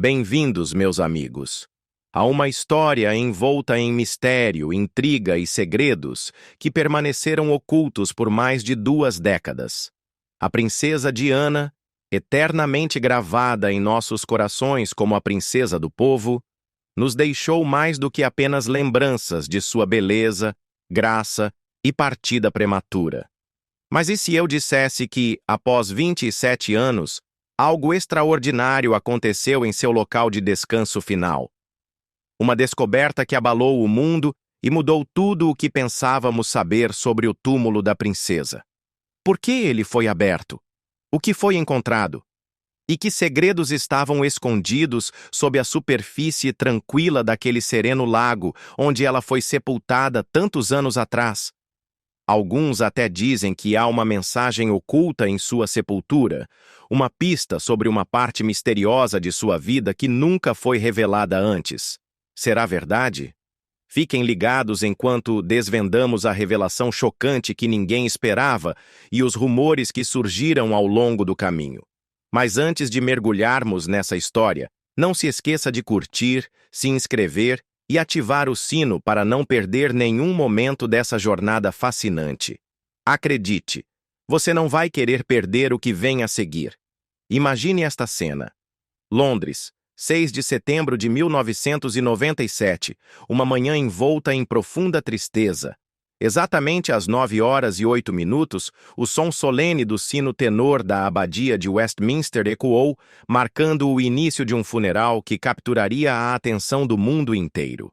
Bem-vindos, meus amigos, a uma história envolta em mistério, intriga e segredos que permaneceram ocultos por mais de 2 décadas. A princesa Diana, eternamente gravada em nossos corações como a princesa do povo, nos deixou mais do que apenas lembranças de sua beleza, graça e partida prematura. Mas e se eu dissesse que, após 27 anos, algo extraordinário aconteceu em seu local de descanso final? Uma descoberta que abalou o mundo e mudou tudo o que pensávamos saber sobre o túmulo da princesa. Por que ele foi aberto? O que foi encontrado? E que segredos estavam escondidos sob a superfície tranquila daquele sereno lago onde ela foi sepultada tantos anos atrás? Alguns até dizem que há uma mensagem oculta em sua sepultura, uma pista sobre uma parte misteriosa de sua vida que nunca foi revelada antes. Será verdade? Fiquem ligados enquanto desvendamos a revelação chocante que ninguém esperava e os rumores que surgiram ao longo do caminho. Mas antes de mergulharmos nessa história, não se esqueça de curtir, se inscrever e ativar o sino para não perder nenhum momento dessa jornada fascinante. Acredite, você não vai querer perder o que vem a seguir. Imagine esta cena. Londres, 6 de setembro de 1997, uma manhã envolta em profunda tristeza. Exatamente às 9h08, o som solene do sino tenor da abadia de Westminster ecoou, marcando o início de um funeral que capturaria a atenção do mundo inteiro.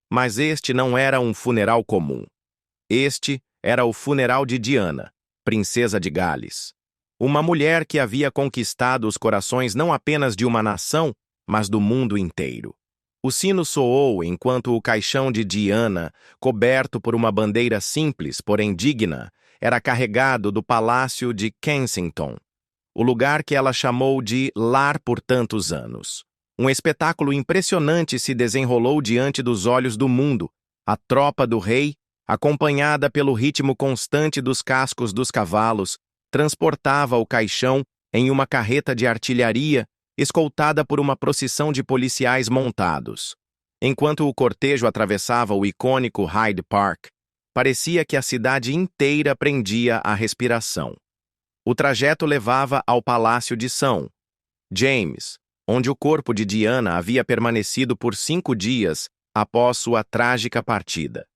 Mas este não era um funeral comum. Este era o funeral de Diana, princesa de Gales. Uma mulher que havia conquistado os corações não apenas de uma nação, mas do mundo inteiro. O sino soou enquanto o caixão de Diana, coberto por uma bandeira simples, porém digna, era carregado do Palácio de Kensington, o lugar que ela chamou de lar por tantos anos. Um espetáculo impressionante se desenrolou diante dos olhos do mundo. A tropa do rei, acompanhada pelo ritmo constante dos cascos dos cavalos, transportava o caixão em uma carreta de artilharia, escoltada por uma procissão de policiais montados. Enquanto o cortejo atravessava o icônico Hyde Park, parecia que a cidade inteira prendia a respiração. O trajeto levava ao Palácio de São James, onde o corpo de Diana havia permanecido por 5 dias após sua trágica partida.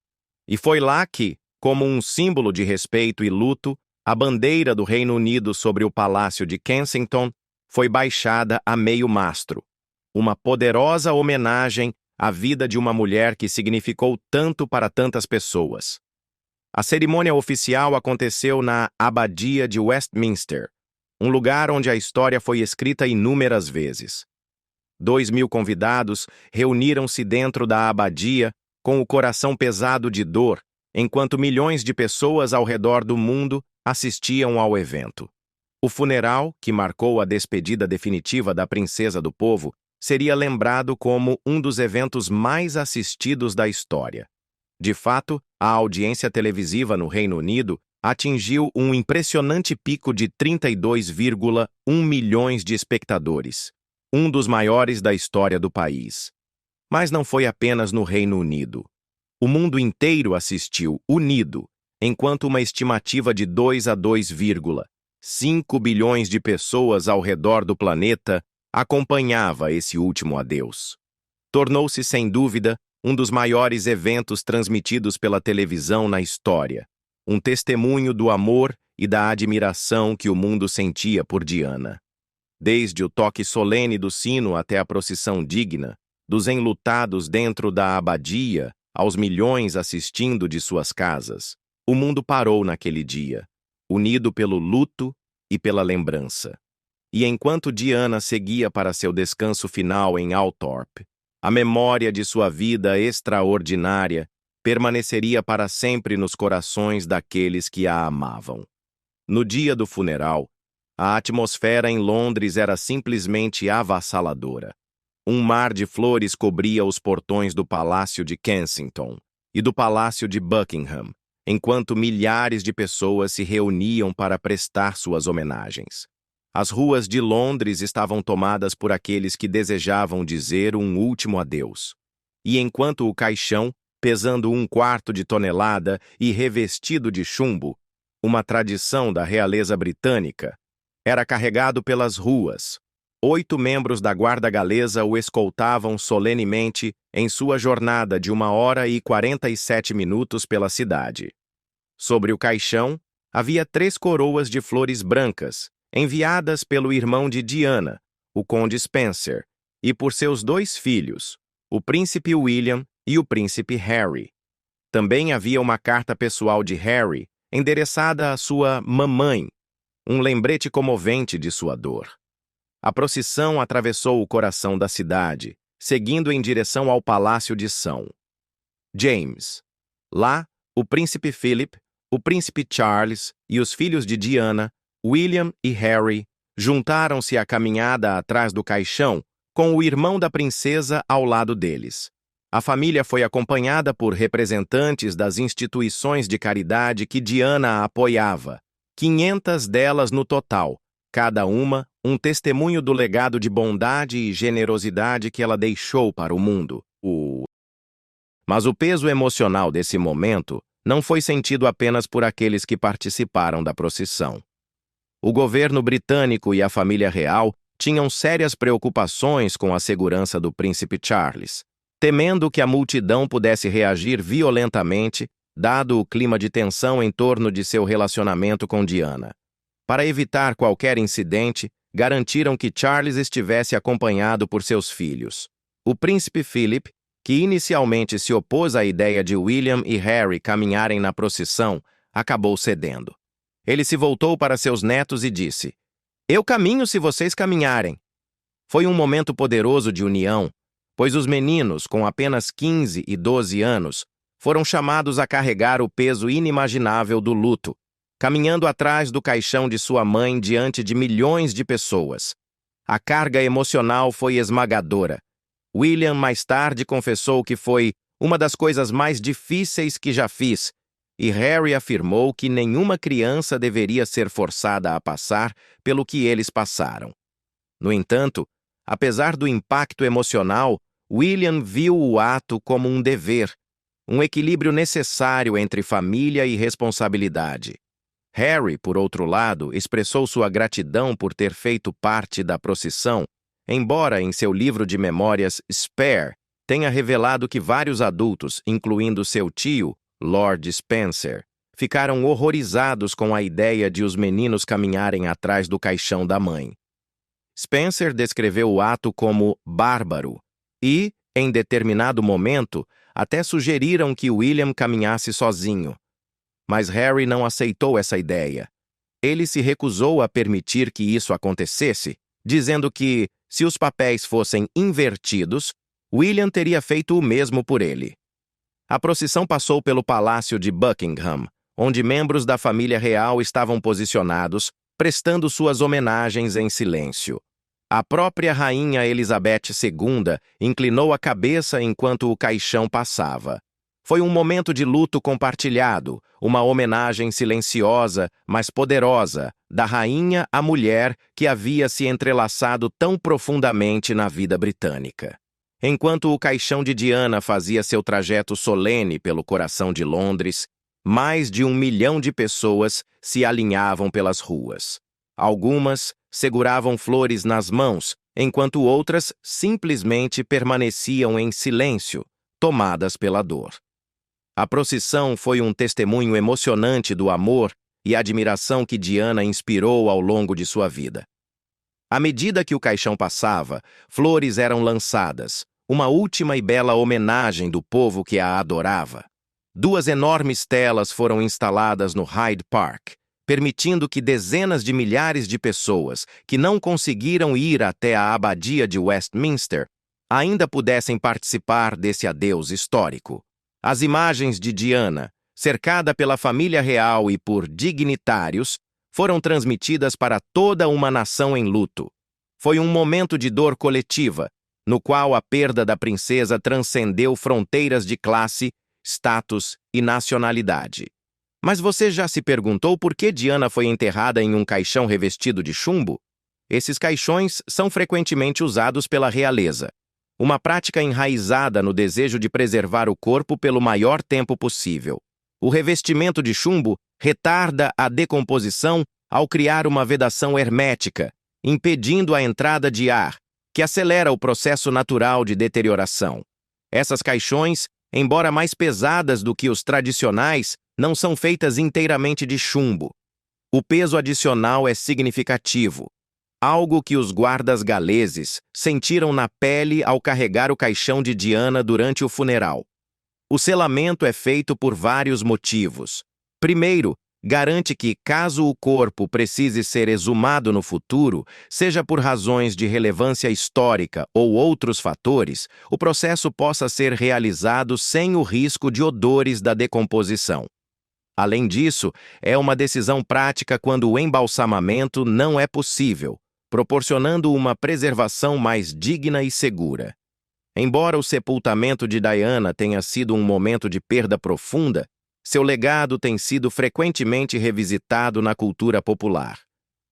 E foi lá que, como um símbolo de respeito e luto, a bandeira do Reino Unido sobre o Palácio de Kensington foi baixada a meio mastro, uma poderosa homenagem à vida de uma mulher que significou tanto para tantas pessoas. A cerimônia oficial aconteceu na Abadia de Westminster, um lugar onde a história foi escrita inúmeras vezes. 2.000 convidados reuniram-se dentro da abadia com o coração pesado de dor, enquanto milhões de pessoas ao redor do mundo assistiam ao evento. O funeral, que marcou a despedida definitiva da princesa do povo, seria lembrado como um dos eventos mais assistidos da história. De fato, a audiência televisiva no Reino Unido atingiu um impressionante pico de 32,1 milhões de espectadores, um dos maiores da história do país. Mas não foi apenas no Reino Unido. O mundo inteiro assistiu, unido, enquanto uma estimativa de 2 a 2,5 bilhões de pessoas ao redor do planeta acompanhava esse último adeus. Tornou-se, sem dúvida, um dos maiores eventos transmitidos pela televisão na história, um testemunho do amor e da admiração que o mundo sentia por Diana. Desde o toque solene do sino até a procissão digna, dos enlutados dentro da abadia aos milhões assistindo de suas casas, o mundo parou naquele dia, unido pelo luto e pela lembrança. E enquanto Diana seguia para seu descanso final em Althorp, a memória de sua vida extraordinária permaneceria para sempre nos corações daqueles que a amavam. No dia do funeral, a atmosfera em Londres era simplesmente avassaladora. Um mar de flores cobria os portões do Palácio de Kensington e do Palácio de Buckingham, enquanto milhares de pessoas se reuniam para prestar suas homenagens. As ruas de Londres estavam tomadas por aqueles que desejavam dizer um último adeus. E enquanto o caixão, pesando 1/4 de tonelada e revestido de chumbo, uma tradição da realeza britânica, era carregado pelas ruas, 8 membros da guarda galesa o escoltavam solenemente em sua jornada de 1 hora e 47 minutos pela cidade. Sobre o caixão, havia 3 coroas de flores brancas, enviadas pelo irmão de Diana, o conde Spencer, e por seus 2 filhos, o príncipe William e o príncipe Harry. Também havia uma carta pessoal de Harry, endereçada à sua mamãe, um lembrete comovente de sua dor. A procissão atravessou o coração da cidade, seguindo em direção ao Palácio de São James. Lá, o príncipe Philip, o príncipe Charles e os filhos de Diana, William e Harry, juntaram-se à caminhada atrás do caixão, com o irmão da princesa ao lado deles. A família foi acompanhada por representantes das instituições de caridade que Diana apoiava, 500 delas no total, cada uma um testemunho do legado de bondade e generosidade que ela deixou para o mundo. Mas o peso emocional desse momento não foi sentido apenas por aqueles que participaram da procissão. O governo britânico e a família real tinham sérias preocupações com a segurança do príncipe Charles, temendo que a multidão pudesse reagir violentamente, dado o clima de tensão em torno de seu relacionamento com Diana. Para evitar qualquer incidente, garantiram que Charles estivesse acompanhado por seus filhos. O príncipe Philip, que inicialmente se opôs à ideia de William e Harry caminharem na procissão, acabou cedendo. Ele se voltou para seus netos e disse: "Eu caminho se vocês caminharem." Foi um momento poderoso de união, pois os meninos, com apenas 15 e 12 anos, foram chamados a carregar o peso inimaginável do luto, caminhando atrás do caixão de sua mãe diante de milhões de pessoas. A carga emocional foi esmagadora. William mais tarde confessou que foi uma das coisas mais difíceis que já fiz, e Harry afirmou que nenhuma criança deveria ser forçada a passar pelo que eles passaram. No entanto, apesar do impacto emocional, William viu o ato como um dever, um equilíbrio necessário entre família e responsabilidade. Harry, por outro lado, expressou sua gratidão por ter feito parte da procissão, embora em seu livro de memórias Spare tenha revelado que vários adultos, incluindo seu tio, Lord Spencer, ficaram horrorizados com a ideia de os meninos caminharem atrás do caixão da mãe. Spencer descreveu o ato como bárbaro e, em determinado momento, até sugeriram que William caminhasse sozinho. Mas Harry não aceitou essa ideia. Ele se recusou a permitir que isso acontecesse, dizendo que, se os papéis fossem invertidos, William teria feito o mesmo por ele. A procissão passou pelo Palácio de Buckingham, onde membros da família real estavam posicionados, prestando suas homenagens em silêncio. A própria Rainha Elizabeth II inclinou a cabeça enquanto o caixão passava. Foi um momento de luto compartilhado, uma homenagem silenciosa, mas poderosa, da rainha à mulher que havia se entrelaçado tão profundamente na vida britânica. Enquanto o caixão de Diana fazia seu trajeto solene pelo coração de Londres, mais de 1 milhão de pessoas se alinhavam pelas ruas. Algumas seguravam flores nas mãos, enquanto outras simplesmente permaneciam em silêncio, tomadas pela dor. A procissão foi um testemunho emocionante do amor e admiração que Diana inspirou ao longo de sua vida. À medida que o caixão passava, flores eram lançadas, uma última e bela homenagem do povo que a adorava. 2 enormes telas foram instaladas no Hyde Park, permitindo que dezenas de milhares de pessoas que não conseguiram ir até a abadia de Westminster ainda pudessem participar desse adeus histórico. As imagens de Diana, cercada pela família real e por dignitários, foram transmitidas para toda uma nação em luto. Foi um momento de dor coletiva, no qual a perda da princesa transcendeu fronteiras de classe, status e nacionalidade. Mas você já se perguntou por que Diana foi enterrada em um caixão revestido de chumbo? Esses caixões são frequentemente usados pela realeza, uma prática enraizada no desejo de preservar o corpo pelo maior tempo possível. O revestimento de chumbo retarda a decomposição ao criar uma vedação hermética, impedindo a entrada de ar, que acelera o processo natural de deterioração. Essas caixões, embora mais pesadas do que os tradicionais, não são feitas inteiramente de chumbo. O peso adicional é significativo, algo que os guardas galeses sentiram na pele ao carregar o caixão de Diana durante o funeral. O selamento é feito por vários motivos. Primeiro, garante que, caso o corpo precise ser exumado no futuro, seja por razões de relevância histórica ou outros fatores, o processo possa ser realizado sem o risco de odores da decomposição. Além disso, é uma decisão prática quando o embalsamamento não é possível, proporcionando uma preservação mais digna e segura. Embora o sepultamento de Diana tenha sido um momento de perda profunda, seu legado tem sido frequentemente revisitado na cultura popular.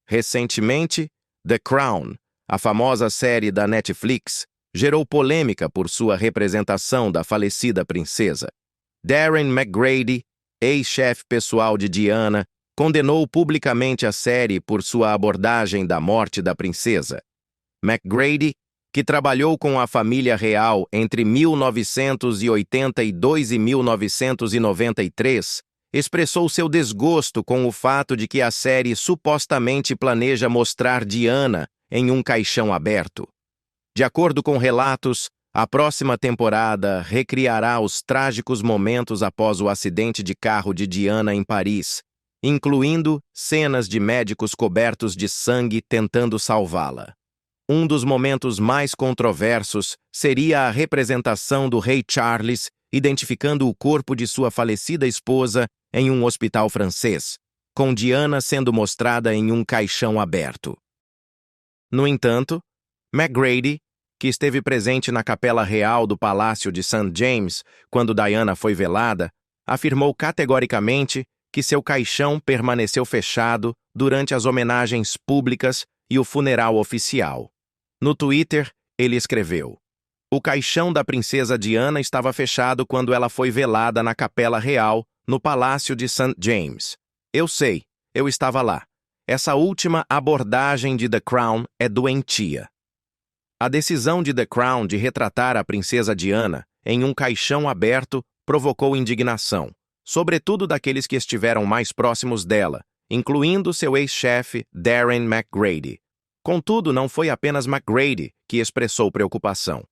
Recentemente, The Crown, a famosa série da Netflix, gerou polêmica por sua representação da falecida princesa. Darren McGrady, ex-chefe pessoal de Diana, condenou publicamente a série por sua abordagem da morte da princesa. McGrady, que trabalhou com a família real entre 1982 e 1993, expressou seu desgosto com o fato de que a série supostamente planeja mostrar Diana em um caixão aberto. De acordo com relatos, a próxima temporada recriará os trágicos momentos após o acidente de carro de Diana em Paris, incluindo cenas de médicos cobertos de sangue tentando salvá-la. Um dos momentos mais controversos seria a representação do rei Charles identificando o corpo de sua falecida esposa em um hospital francês, com Diana sendo mostrada em um caixão aberto. No entanto, McGrady, que esteve presente na capela real do Palácio de St. James quando Diana foi velada, afirmou categoricamente que seu caixão permaneceu fechado durante as homenagens públicas e o funeral oficial. No Twitter, ele escreveu: "O caixão da princesa Diana estava fechado quando ela foi velada na capela real, no Palácio de St. James. Eu sei, eu estava lá. Essa última abordagem de The Crown é doentia." A decisão de The Crown de retratar a princesa Diana em um caixão aberto provocou indignação, sobretudo daqueles que estiveram mais próximos dela, incluindo seu ex-chefe Darren McGrady. Contudo, não foi apenas McGrady que expressou preocupação.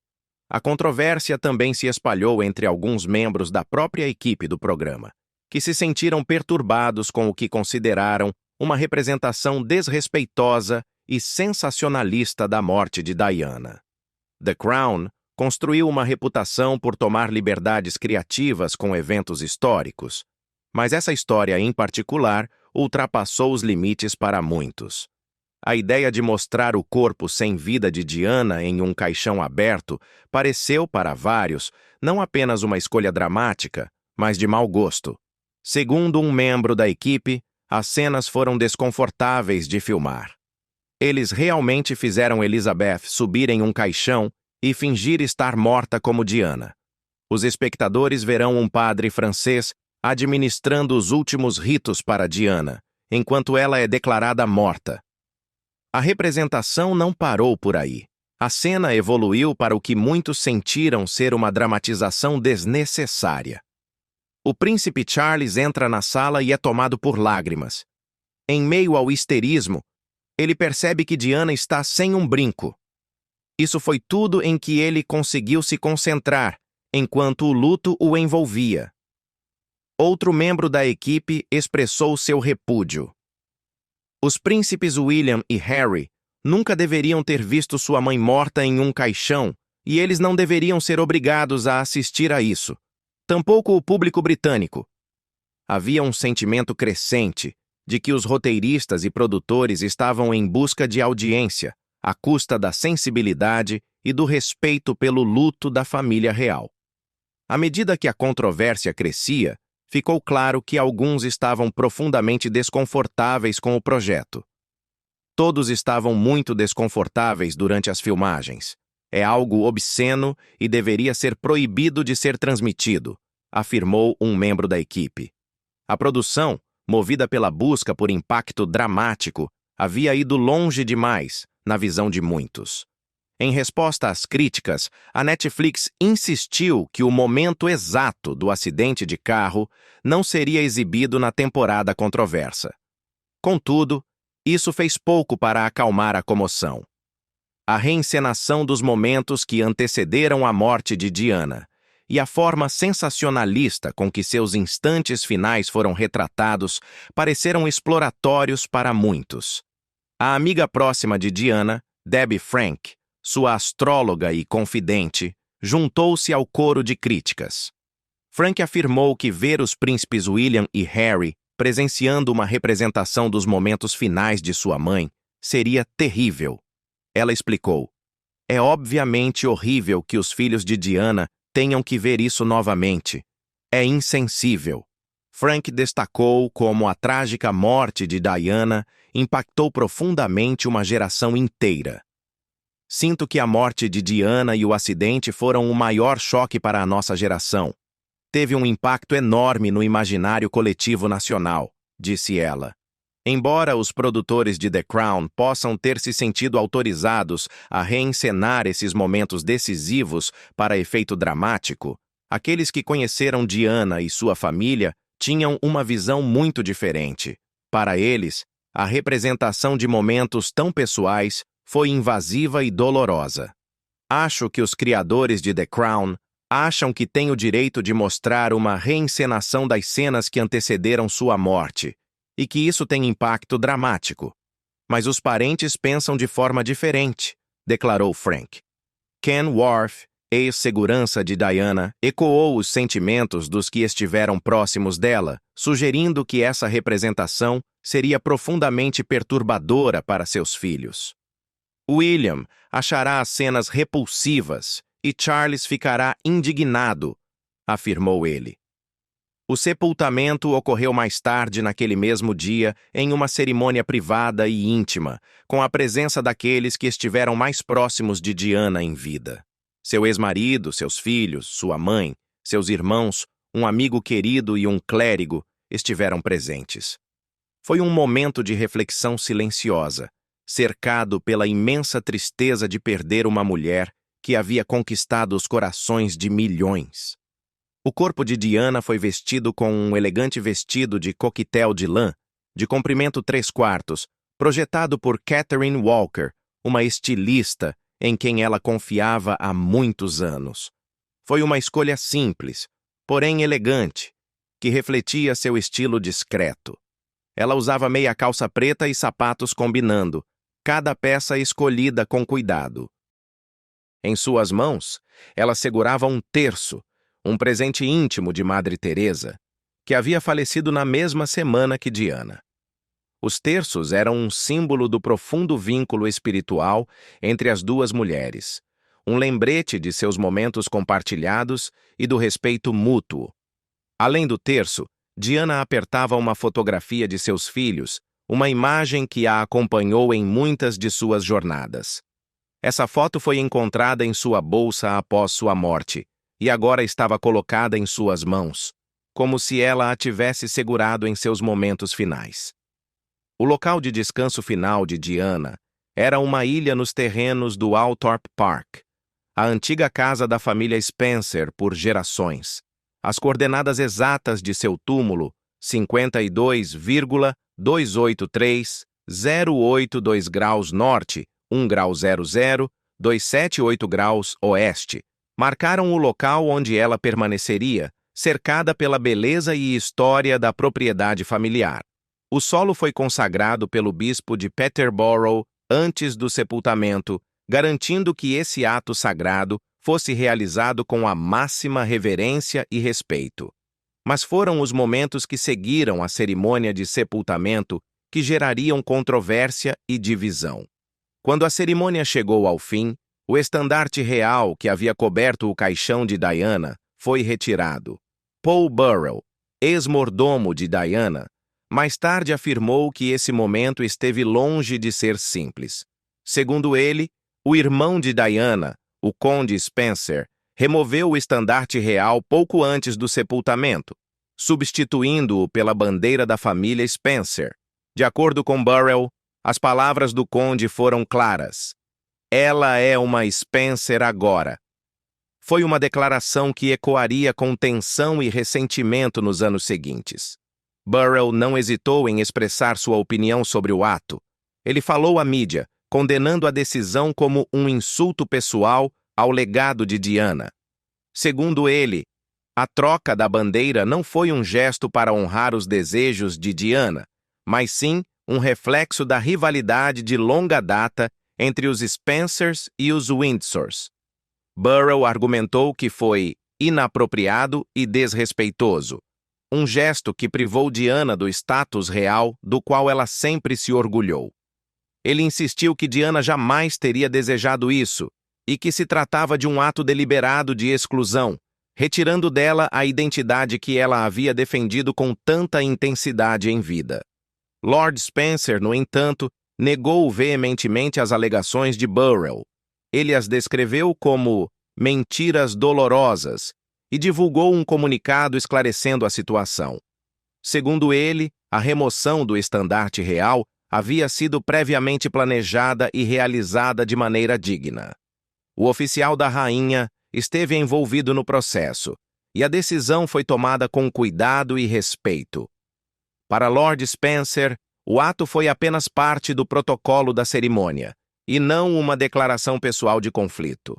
A controvérsia também se espalhou entre alguns membros da própria equipe do programa, que se sentiram perturbados com o que consideraram uma representação desrespeitosa e sensacionalista da morte de Diana. The Crown construiu uma reputação por tomar liberdades criativas com eventos históricos, mas essa história em particular ultrapassou os limites para muitos. A ideia de mostrar o corpo sem vida de Diana em um caixão aberto pareceu, para vários, não apenas uma escolha dramática, mas de mau gosto. Segundo um membro da equipe, as cenas foram desconfortáveis de filmar. Eles realmente fizeram Elizabeth subir em um caixão e fingir estar morta como Diana. Os espectadores verão um padre francês administrando os últimos ritos para Diana, enquanto ela é declarada morta. A representação não parou por aí. A cena evoluiu para o que muitos sentiram ser uma dramatização desnecessária. O príncipe Charles entra na sala e é tomado por lágrimas. Em meio ao histerismo, ele percebe que Diana está sem um brinco. Isso foi tudo em que ele conseguiu se concentrar, enquanto o luto o envolvia. Outro membro da equipe expressou seu repúdio. Os príncipes William e Harry nunca deveriam ter visto sua mãe morta em um caixão e eles não deveriam ser obrigados a assistir a isso. Tampouco o público britânico. Havia um sentimento crescente de que os roteiristas e produtores estavam em busca de audiência, à custa da sensibilidade e do respeito pelo luto da família real. À medida que a controvérsia crescia, ficou claro que alguns estavam profundamente desconfortáveis com o projeto. Todos estavam muito desconfortáveis durante as filmagens. É algo obsceno e deveria ser proibido de ser transmitido, afirmou um membro da equipe. A produção, movida pela busca por impacto dramático, havia ido longe demais, na visão de muitos. Em resposta às críticas, a Netflix insistiu que o momento exato do acidente de carro não seria exibido na temporada controversa. Contudo, isso fez pouco para acalmar a comoção. A reencenação dos momentos que antecederam a morte de Diana e a forma sensacionalista com que seus instantes finais foram retratados pareceram exploratórios para muitos. A amiga próxima de Diana, Debbie Frank, sua astróloga e confidente, juntou-se ao coro de críticas. Frank afirmou que ver os príncipes William e Harry presenciando uma representação dos momentos finais de sua mãe seria terrível. Ela explicou: "É obviamente horrível que os filhos de Diana tenham que ver isso novamente. É insensível." Frank destacou como a trágica morte de Diana impactou profundamente uma geração inteira. "Sinto que a morte de Diana e o acidente foram o maior choque para a nossa geração. Teve um impacto enorme no imaginário coletivo nacional", disse ela. Embora os produtores de The Crown possam ter se sentido autorizados a reencenar esses momentos decisivos para efeito dramático, aqueles que conheceram Diana e sua família tinham uma visão muito diferente. Para eles, a representação de momentos tão pessoais foi invasiva e dolorosa. "Acho que os criadores de The Crown acham que têm o direito de mostrar uma reencenação das cenas que antecederam sua morte, e que isso tem impacto dramático. Mas os parentes pensam de forma diferente", declarou Frank. Ken Worth, ex-segurança de Diana, ecoou os sentimentos dos que estiveram próximos dela, sugerindo que essa representação seria profundamente perturbadora para seus filhos. "William achará as cenas repulsivas e Charles ficará indignado", afirmou ele. O sepultamento ocorreu mais tarde naquele mesmo dia em uma cerimônia privada e íntima, com a presença daqueles que estiveram mais próximos de Diana em vida. Seu ex-marido, seus filhos, sua mãe, seus irmãos, um amigo querido e um clérigo estiveram presentes. Foi um momento de reflexão silenciosa, cercado pela imensa tristeza de perder uma mulher que havia conquistado os corações de milhões. O corpo de Diana foi vestido com um elegante vestido de coquetel de lã, de comprimento 3/4, projetado por Catherine Walker, uma estilista em quem ela confiava há muitos anos. Foi uma escolha simples, porém elegante, que refletia seu estilo discreto. Ela usava meia calça preta e sapatos combinando, cada peça escolhida com cuidado. Em suas mãos, ela segurava um terço, um presente íntimo de Madre Teresa, que havia falecido na mesma semana que Diana. Os terços eram um símbolo do profundo vínculo espiritual entre as duas mulheres, um lembrete de seus momentos compartilhados e do respeito mútuo. Além do terço, Diana apertava uma fotografia de seus filhos, uma imagem que a acompanhou em muitas de suas jornadas. Essa foto foi encontrada em sua bolsa após sua morte, e agora estava colocada em suas mãos, como se ela a tivesse segurado em seus momentos finais. O local de descanso final de Diana era uma ilha nos terrenos do Althorp Park, a antiga casa da família Spencer por gerações. As coordenadas exatas de seu túmulo, 52,283,082 graus norte, 1 grau 00, 278 graus oeste, marcaram o local onde ela permaneceria, cercada pela beleza e história da propriedade familiar. O solo foi consagrado pelo bispo de Peterborough antes do sepultamento, garantindo que esse ato sagrado fosse realizado com a máxima reverência e respeito. Mas foram os momentos que seguiram a cerimônia de sepultamento que gerariam controvérsia e divisão. Quando a cerimônia chegou ao fim, o estandarte real que havia coberto o caixão de Diana foi retirado. Paul Burrell, ex-mordomo de Diana, mais tarde afirmou que esse momento esteve longe de ser simples. Segundo ele, o irmão de Diana, o conde Spencer, removeu o estandarte real pouco antes do sepultamento, substituindo-o pela bandeira da família Spencer. De acordo com Burrell, as palavras do conde foram claras. Ela é uma Spencer agora. Foi uma declaração que ecoaria com tensão e ressentimento nos anos seguintes. Burrell não hesitou em expressar sua opinião sobre o ato. Ele falou à mídia, condenando a decisão como um insulto pessoal ao legado de Diana. Segundo ele, a troca da bandeira não foi um gesto para honrar os desejos de Diana, mas sim um reflexo da rivalidade de longa data entre os Spencers e os Windsors. Burrell argumentou que foi inapropriado e desrespeitoso, um gesto que privou Diana do status real do qual ela sempre se orgulhou. Ele insistiu que Diana jamais teria desejado isso e que se tratava de um ato deliberado de exclusão, retirando dela a identidade que ela havia defendido com tanta intensidade em vida. Lord Spencer, no entanto, negou veementemente as alegações de Burrell. Ele as descreveu como mentiras dolorosas e divulgou um comunicado esclarecendo a situação. Segundo ele, a remoção do estandarte real havia sido previamente planejada e realizada de maneira digna. O oficial da rainha esteve envolvido no processo, e a decisão foi tomada com cuidado e respeito. Para Lord Spencer, o ato foi apenas parte do protocolo da cerimônia, e não uma declaração pessoal de conflito.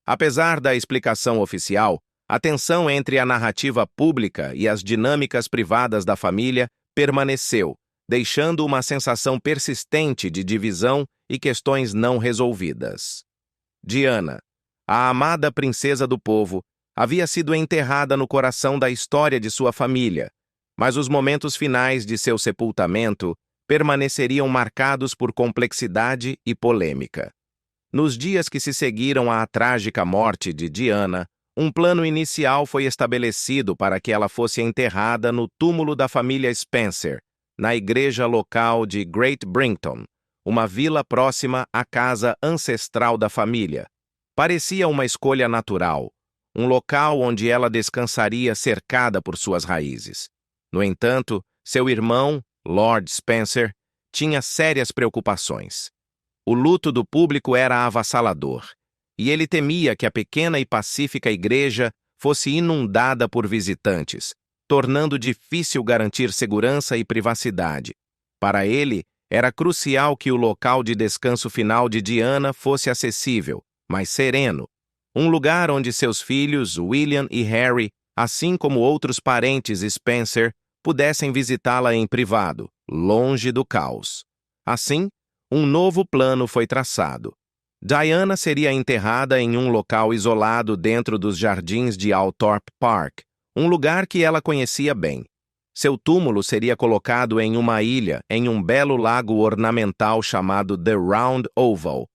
Apesar da explicação oficial, a tensão entre a narrativa pública e as dinâmicas privadas da família permaneceu, deixando uma sensação persistente de divisão e questões não resolvidas. Diana, a amada princesa do povo, havia sido enterrada no coração da história de sua família, mas os momentos finais de seu sepultamento permaneceriam marcados por complexidade e polêmica. Nos dias que se seguiram à trágica morte de Diana, um plano inicial foi estabelecido para que ela fosse enterrada no túmulo da família Spencer, na igreja local de Great Brinton, uma vila próxima à casa ancestral da família. Parecia uma escolha natural, um local onde ela descansaria cercada por suas raízes. No entanto, seu irmão, Lord Spencer, tinha sérias preocupações. O luto do público era avassalador, e ele temia que a pequena e pacífica igreja fosse inundada por visitantes, tornando difícil garantir segurança e privacidade. Para ele, era crucial que o local de descanso final de Diana fosse acessível, mas sereno, um lugar onde seus filhos, William e Harry, assim como outros parentes Spencer, pudessem visitá-la em privado, longe do caos. Assim, um novo plano foi traçado. Diana seria enterrada em um local isolado dentro dos jardins de Althorp Park, um lugar que ela conhecia bem. Seu túmulo seria colocado em uma ilha, em um belo lago ornamental chamado The Round Oval.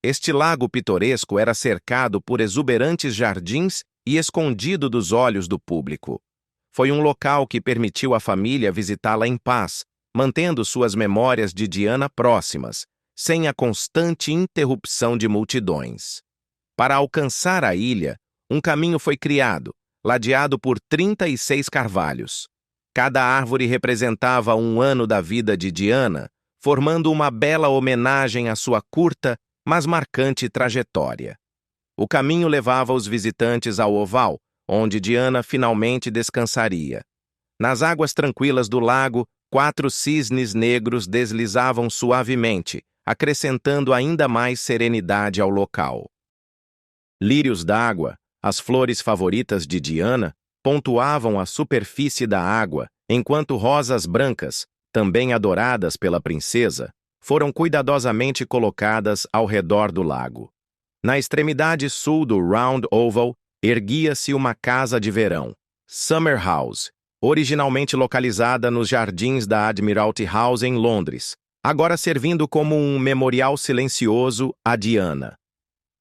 Este lago pitoresco era cercado por exuberantes jardins e escondido dos olhos do público. Foi um local que permitiu à família visitá-la em paz, mantendo suas memórias de Diana próximas, sem a constante interrupção de multidões. Para alcançar a ilha, um caminho foi criado, ladeado por 36 carvalhos. Cada árvore representava um ano da vida de Diana, formando uma bela homenagem à sua curta, mas marcante trajetória. O caminho levava os visitantes ao oval, onde Diana finalmente descansaria. Nas águas tranquilas do lago, 4 cisnes negros deslizavam suavemente, acrescentando ainda mais serenidade ao local. Lírios d'água, as flores favoritas de Diana, pontuavam a superfície da água, enquanto rosas brancas, também adoradas pela princesa, foram cuidadosamente colocadas ao redor do lago. Na extremidade sul do Round Oval, erguia-se uma casa de verão, Summer House, originalmente localizada nos jardins da Admiralty House em Londres, agora servindo como um memorial silencioso a Diana.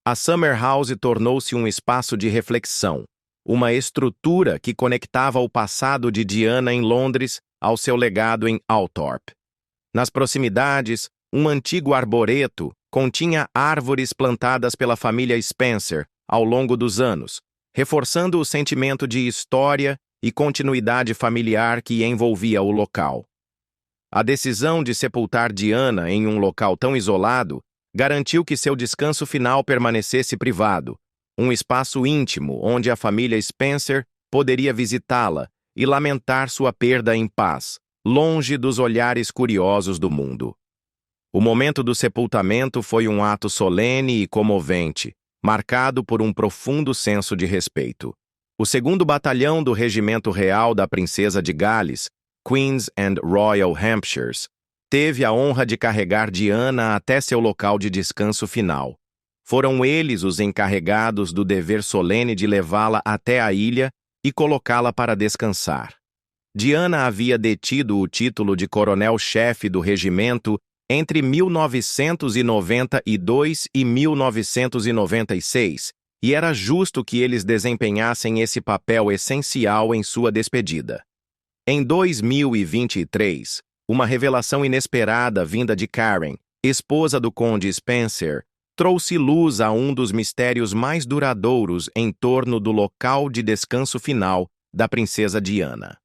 A Summer House tornou-se um espaço de reflexão, uma estrutura que conectava o passado de Diana em Londres ao seu legado em Althorpe. Nas proximidades, um antigo arboreto continha árvores plantadas pela família Spencer ao longo dos anos, reforçando o sentimento de história e continuidade familiar que envolvia o local. A decisão de sepultar Diana em um local tão isolado garantiu que seu descanso final permanecesse privado, um espaço íntimo onde a família Spencer poderia visitá-la e lamentar sua perda em paz, longe dos olhares curiosos do mundo. O momento do sepultamento foi um ato solene e comovente, marcado por um profundo senso de respeito. O 2º Batalhão do Regimento Real da Princesa de Gales, Queens and Royal Hampshires, teve a honra de carregar Diana até seu local de descanso final. Foram eles os encarregados do dever solene de levá-la até a ilha e colocá-la para descansar. Diana havia detido o título de coronel-chefe do regimento entre 1992 e 1996, e era justo que eles desempenhassem esse papel essencial em sua despedida. Em 2023, uma revelação inesperada vinda de Karen, esposa do conde Spencer, trouxe luz a um dos mistérios mais duradouros em torno do local de descanso final da princesa Diana.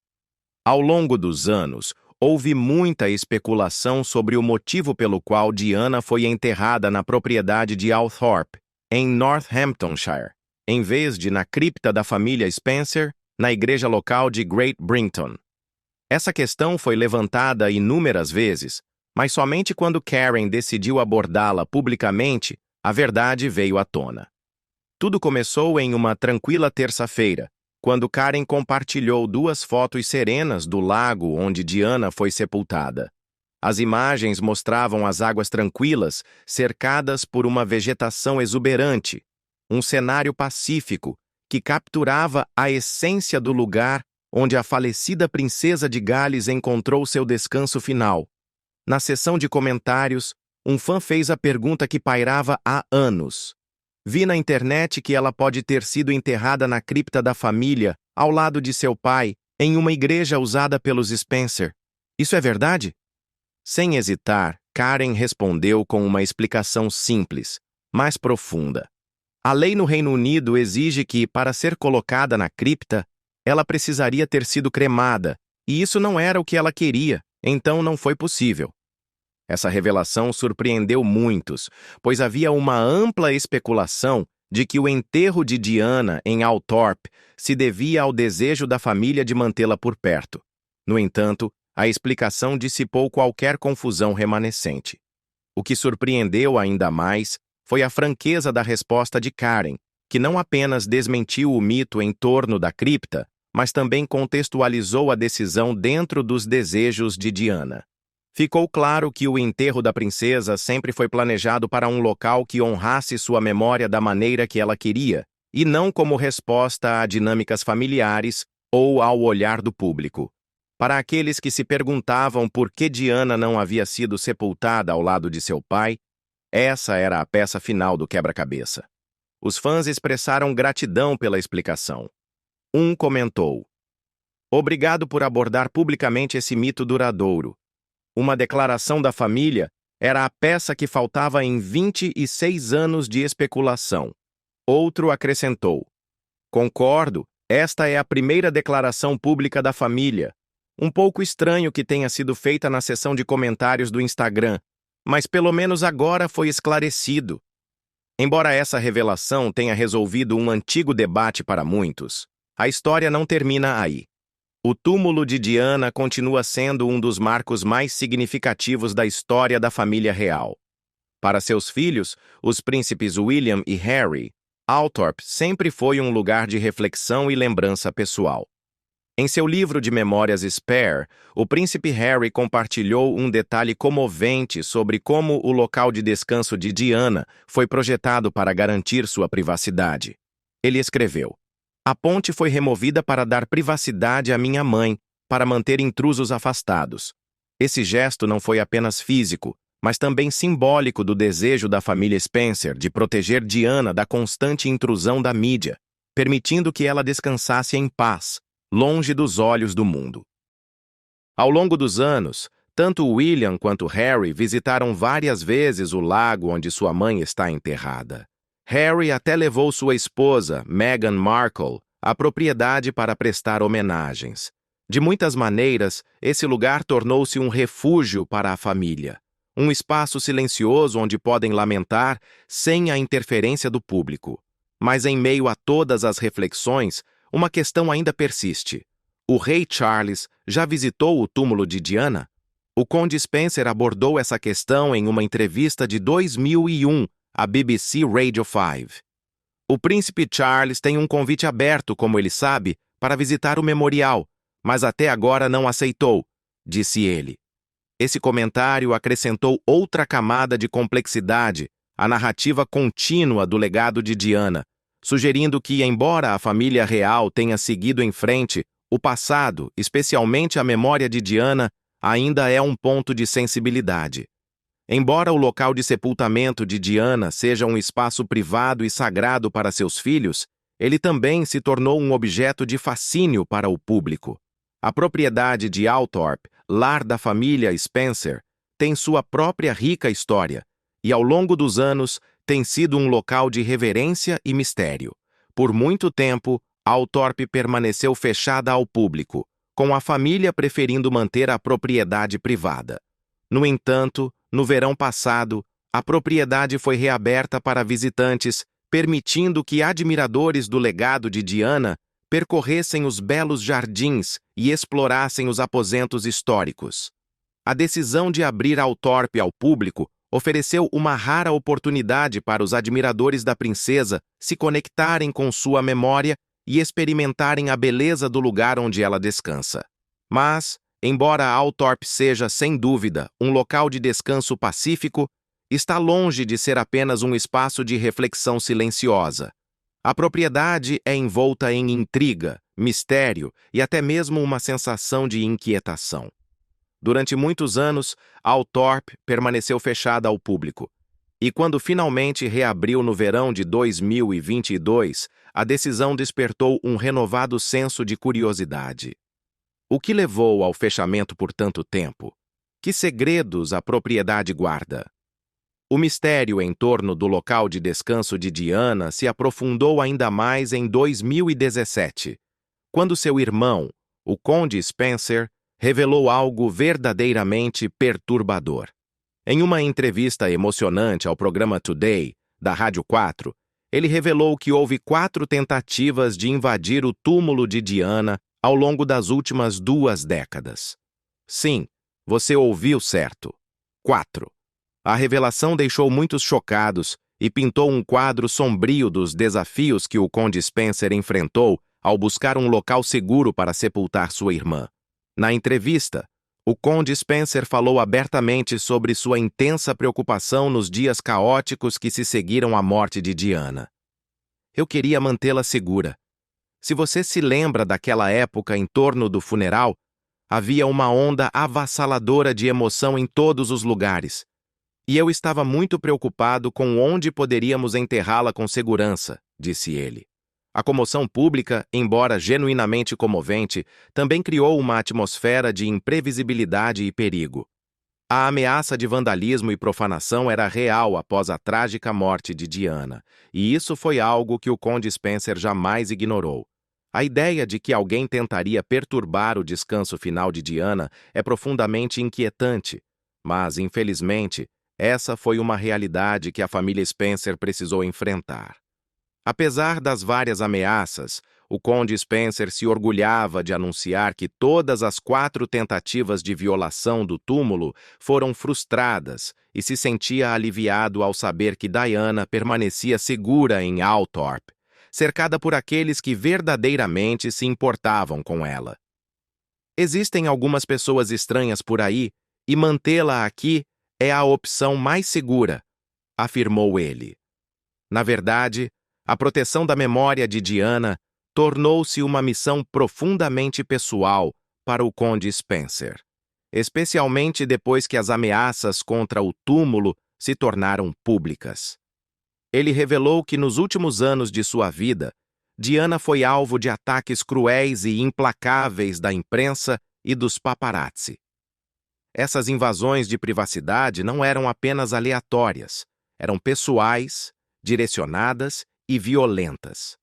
Ao longo dos anos, houve muita especulação sobre o motivo pelo qual Diana foi enterrada na propriedade de Althorpe, em Northamptonshire, em vez de na cripta da família Spencer, na igreja local de Great Brinton. Essa questão foi levantada inúmeras vezes, mas somente quando Karen decidiu abordá-la publicamente, a verdade veio à tona. Tudo começou em uma tranquila terça-feira, quando Karen compartilhou 2 fotos serenas do lago onde Diana foi sepultada. As imagens mostravam as águas tranquilas, cercadas por uma vegetação exuberante, um cenário pacífico que capturava a essência do lugar onde a falecida princesa de Gales encontrou seu descanso final. Na seção de comentários, um fã fez a pergunta que pairava há anos. Vi na internet que ela pode ter sido enterrada na cripta da família, ao lado de seu pai, em uma igreja usada pelos Spencer. Isso é verdade? Sem hesitar, Karen respondeu com uma explicação simples, mas profunda. A lei no Reino Unido exige que, para ser colocada na cripta, ela precisaria ter sido cremada, e isso não era o que ela queria, então não foi possível. Essa revelação surpreendeu muitos, pois havia uma ampla especulação de que o enterro de Diana em Althorpe se devia ao desejo da família de mantê-la por perto. No entanto, a explicação dissipou qualquer confusão remanescente. O que surpreendeu ainda mais foi a franqueza da resposta de Karen, que não apenas desmentiu o mito em torno da cripta, mas também contextualizou a decisão dentro dos desejos de Diana. Ficou claro que o enterro da princesa sempre foi planejado para um local que honrasse sua memória da maneira que ela queria, e não como resposta a dinâmicas familiares ou ao olhar do público. Para aqueles que se perguntavam por que Diana não havia sido sepultada ao lado de seu pai, essa era a peça final do quebra-cabeça. Os fãs expressaram gratidão pela explicação. Um comentou: "Obrigado por abordar publicamente esse mito duradouro. Uma declaração da família era a peça que faltava em 26 anos de especulação." Outro acrescentou: "Concordo, esta é a primeira declaração pública da família. Um pouco estranho que tenha sido feita na seção de comentários do Instagram, mas pelo menos agora foi esclarecido." Embora essa revelação tenha resolvido um antigo debate para muitos, a história não termina aí. O túmulo de Diana continua sendo um dos marcos mais significativos da história da família real. Para seus filhos, os príncipes William e Harry, Althorpe sempre foi um lugar de reflexão e lembrança pessoal. Em seu livro de memórias Spare, o príncipe Harry compartilhou um detalhe comovente sobre como o local de descanso de Diana foi projetado para garantir sua privacidade. Ele escreveu: "A ponte foi removida para dar privacidade à minha mãe, para manter intrusos afastados. Esse gesto não foi apenas físico, mas também simbólico do desejo da família Spencer de proteger Diana da constante intrusão da mídia, permitindo que ela descansasse em paz, longe dos olhos do mundo." Ao longo dos anos, tanto William quanto Harry visitaram várias vezes o lago onde sua mãe está enterrada. Harry até levou sua esposa, Meghan Markle, à propriedade para prestar homenagens. De muitas maneiras, esse lugar tornou-se um refúgio para a família. Um espaço silencioso onde podem lamentar sem a interferência do público. Mas em meio a todas as reflexões, uma questão ainda persiste. O rei Charles já visitou o túmulo de Diana? O conde Spencer abordou essa questão em uma entrevista de 2001 à BBC Radio 5. O príncipe Charles tem um convite aberto, como ele sabe, para visitar o memorial, mas até agora não aceitou, disse ele. Esse comentário acrescentou outra camada de complexidade à narrativa contínua do legado de Diana, sugerindo que, embora a família real tenha seguido em frente, o passado, especialmente a memória de Diana, ainda é um ponto de sensibilidade. Embora o local de sepultamento de Diana seja um espaço privado e sagrado para seus filhos, ele também se tornou um objeto de fascínio para o público. A propriedade de Althorpe, lar da família Spencer, tem sua própria rica história e, ao longo dos anos, tem sido um local de reverência e mistério. Por muito tempo, Althorpe permaneceu fechada ao público, com a família preferindo manter a propriedade privada. No entanto, no verão passado, a propriedade foi reaberta para visitantes, permitindo que admiradores do legado de Diana percorressem os belos jardins e explorassem os aposentos históricos. A decisão de abrir Althorpe ao público ofereceu uma rara oportunidade para os admiradores da princesa se conectarem com sua memória e experimentarem a beleza do lugar onde ela descansa. Mas, embora Althorpe seja, sem dúvida, um local de descanso pacífico, está longe de ser apenas um espaço de reflexão silenciosa. A propriedade é envolta em intriga, mistério e até mesmo uma sensação de inquietação. Durante muitos anos, Althorpe permaneceu fechada ao público. E quando finalmente reabriu no verão de 2022, a decisão despertou um renovado senso de curiosidade. O que levou ao fechamento por tanto tempo? Que segredos a propriedade guarda? O mistério em torno do local de descanso de Diana se aprofundou ainda mais em 2017, quando seu irmão, o conde Spencer, revelou algo verdadeiramente perturbador. Em uma entrevista emocionante ao programa Today, da Rádio 4, ele revelou que houve 4 tentativas de invadir o túmulo de Diana ao longo das últimas 2 décadas. Sim, você ouviu certo. 4. A revelação deixou muitos chocados e pintou um quadro sombrio dos desafios que o conde Spencer enfrentou ao buscar um local seguro para sepultar sua irmã. Na entrevista, o conde Spencer falou abertamente sobre sua intensa preocupação nos dias caóticos que se seguiram à morte de Diana. Eu queria mantê-la segura. Se você se lembra daquela época em torno do funeral, havia uma onda avassaladora de emoção em todos os lugares. E eu estava muito preocupado com onde poderíamos enterrá-la com segurança, disse ele. A comoção pública, embora genuinamente comovente, também criou uma atmosfera de imprevisibilidade e perigo. A ameaça de vandalismo e profanação era real após a trágica morte de Diana, e isso foi algo que o conde Spencer jamais ignorou. A ideia de que alguém tentaria perturbar o descanso final de Diana é profundamente inquietante, mas, infelizmente, essa foi uma realidade que a família Spencer precisou enfrentar. Apesar das várias ameaças, o conde Spencer se orgulhava de anunciar que todas as 4 tentativas de violação do túmulo foram frustradas e se sentia aliviado ao saber que Diana permanecia segura em Althorpe, cercada por aqueles que verdadeiramente se importavam com ela. Existem algumas pessoas estranhas por aí e mantê-la aqui é a opção mais segura, afirmou ele. Na verdade, a proteção da memória de Diana tornou-se uma missão profundamente pessoal para o conde Spencer, especialmente depois que as ameaças contra o túmulo se tornaram públicas. Ele revelou que nos últimos anos de sua vida, Diana foi alvo de ataques cruéis e implacáveis da imprensa e dos paparazzi. Essas invasões de privacidade não eram apenas aleatórias, eram pessoais, direcionadas e violentas.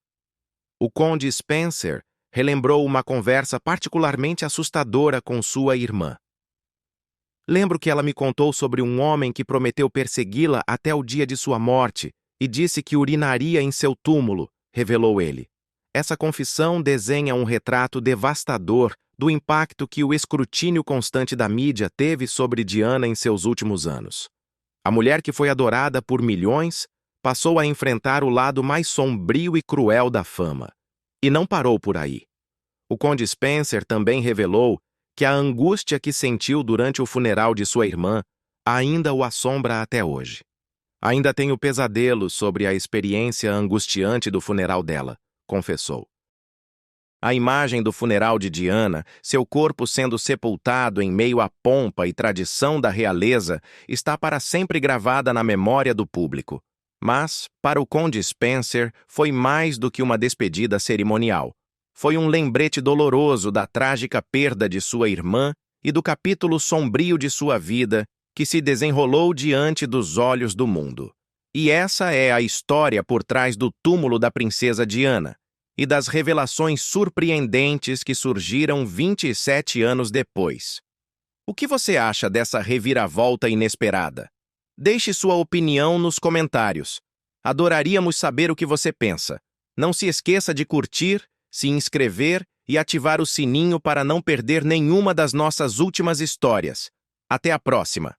O conde Spencer relembrou uma conversa particularmente assustadora com sua irmã. Lembro que ela me contou sobre um homem que prometeu persegui-la até o dia de sua morte e disse que urinaria em seu túmulo, revelou ele. Essa confissão desenha um retrato devastador do impacto que o escrutínio constante da mídia teve sobre Diana em seus últimos anos. A mulher que foi adorada por milhões passou a enfrentar o lado mais sombrio e cruel da fama. E não parou por aí. O conde Spencer também revelou que a angústia que sentiu durante o funeral de sua irmã ainda o assombra até hoje. Ainda tenho pesadelos sobre a experiência angustiante do funeral dela, confessou. A imagem do funeral de Diana, seu corpo sendo sepultado em meio à pompa e tradição da realeza, está para sempre gravada na memória do público. Mas, para o conde Spencer, foi mais do que uma despedida cerimonial. Foi um lembrete doloroso da trágica perda de sua irmã e do capítulo sombrio de sua vida que se desenrolou diante dos olhos do mundo. E essa é a história por trás do túmulo da princesa Diana e das revelações surpreendentes que surgiram 27 anos depois. O que você acha dessa reviravolta inesperada? Deixe sua opinião nos comentários. Adoraríamos saber o que você pensa. Não se esqueça de curtir, se inscrever e ativar o sininho para não perder nenhuma das nossas últimas histórias. Até a próxima!